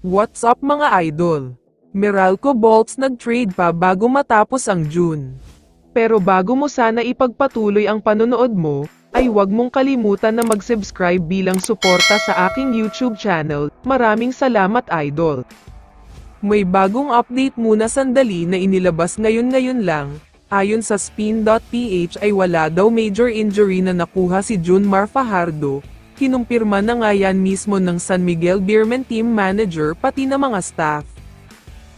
What's up mga idol? Meralco Bolts nag-trade pa bago matapos ang June. Pero bago mo sana ipagpatuloy ang panonood mo, ay huwag mong kalimutan na mag-subscribe bilang suporta sa aking YouTube channel. Maraming salamat idol. May bagong update muna sandali na inilabas ngayon lang. Ayon sa Spin.ph ay wala daw major injury na nakuha si Junmar Fajardo. Kinumpirma na nga yan mismo ng San Miguel Beermen team manager pati na mga staff.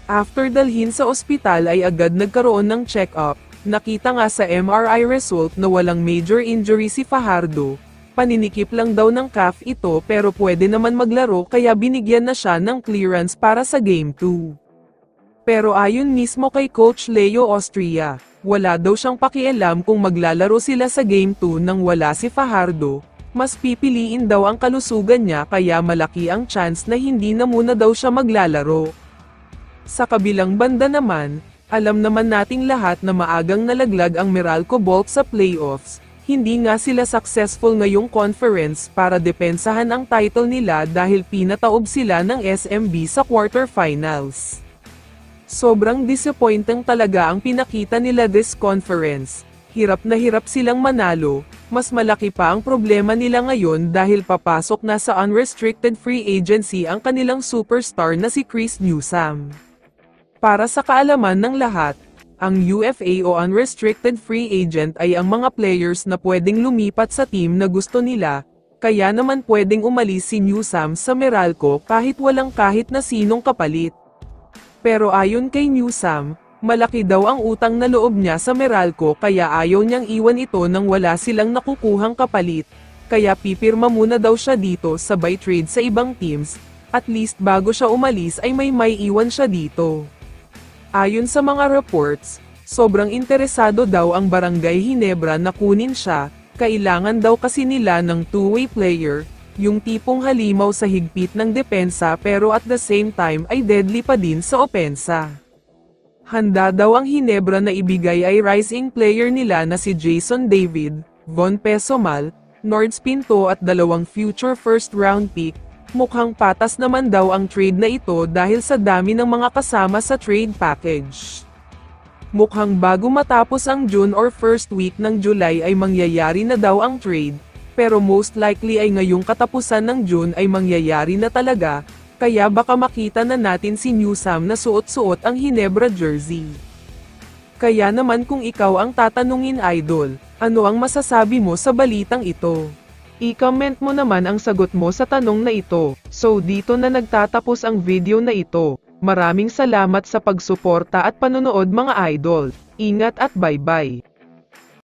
After dalhin sa ospital ay agad nagkaroon ng check-up. Nakita nga sa MRI result na walang major injury si Fajardo. Paninikip lang daw ng calf ito pero pwede naman maglaro kaya binigyan na siya ng clearance para sa Game 2. Pero ayon mismo kay Coach Leo Austria, wala daw siyang pakialam kung maglalaro sila sa Game 2 nang wala si Fajardo. Mas pipiliin daw ang kalusugan niya kaya malaki ang chance na hindi na muna daw siya maglalaro. Sa kabilang banda naman, alam naman nating lahat na maagang nalaglag ang Meralco Bolts sa playoffs. Hindi nga sila successful ngayong conference para depensahan ang title nila dahil pinataob sila ng SMB sa quarterfinals. Sobrang disappointing talaga ang pinakita nila this conference. Hirap na hirap silang manalo. Mas malaki pa ang problema nila ngayon dahil papasok na sa unrestricted free agency ang kanilang superstar na si Chris Newsome. Para sa kaalaman ng lahat, ang UFA o unrestricted free agent ay ang mga players na pwedeng lumipat sa team na gusto nila, kaya naman pwedeng umalis si Newsome sa Meralco kahit walang kahit na sinong kapalit. Pero ayon kay Newsome, malaki daw ang utang na loob niya sa Meralco kaya ayaw niyang iwan ito nang wala silang nakukuhang kapalit, kaya pipirma muna daw siya dito sabay trade sa ibang teams, at least bago siya umalis ay may iwan siya dito. Ayon sa mga reports, sobrang interesado daw ang Barangay Ginebra na kunin siya, kailangan daw kasi nila ng two-way player, yung tipong halimaw sa higpit ng depensa pero at the same time ay deadly pa din sa opensa. Handa daw ang Ginebra na ibigay ay rising player nila na si Jason David, Von Pesomal, Nords Pinto at 2 future first round pick. Mukhang patas naman daw ang trade na ito dahil sa dami ng mga kasama sa trade package. Mukhang bago matapos ang June or first week ng July ay mangyayari na daw ang trade, pero most likely ay ngayong katapusan ng June ay mangyayari na talaga. Kaya baka makita na natin si Newsome na suot-suot ang Ginebra jersey. Kaya naman kung ikaw ang tatanungin idol, ano ang masasabi mo sa balitang ito? I-comment mo naman ang sagot mo sa tanong na ito. So dito na nagtatapos ang video na ito. Maraming salamat sa pagsuporta at panonood mga idol. Ingat at bye-bye.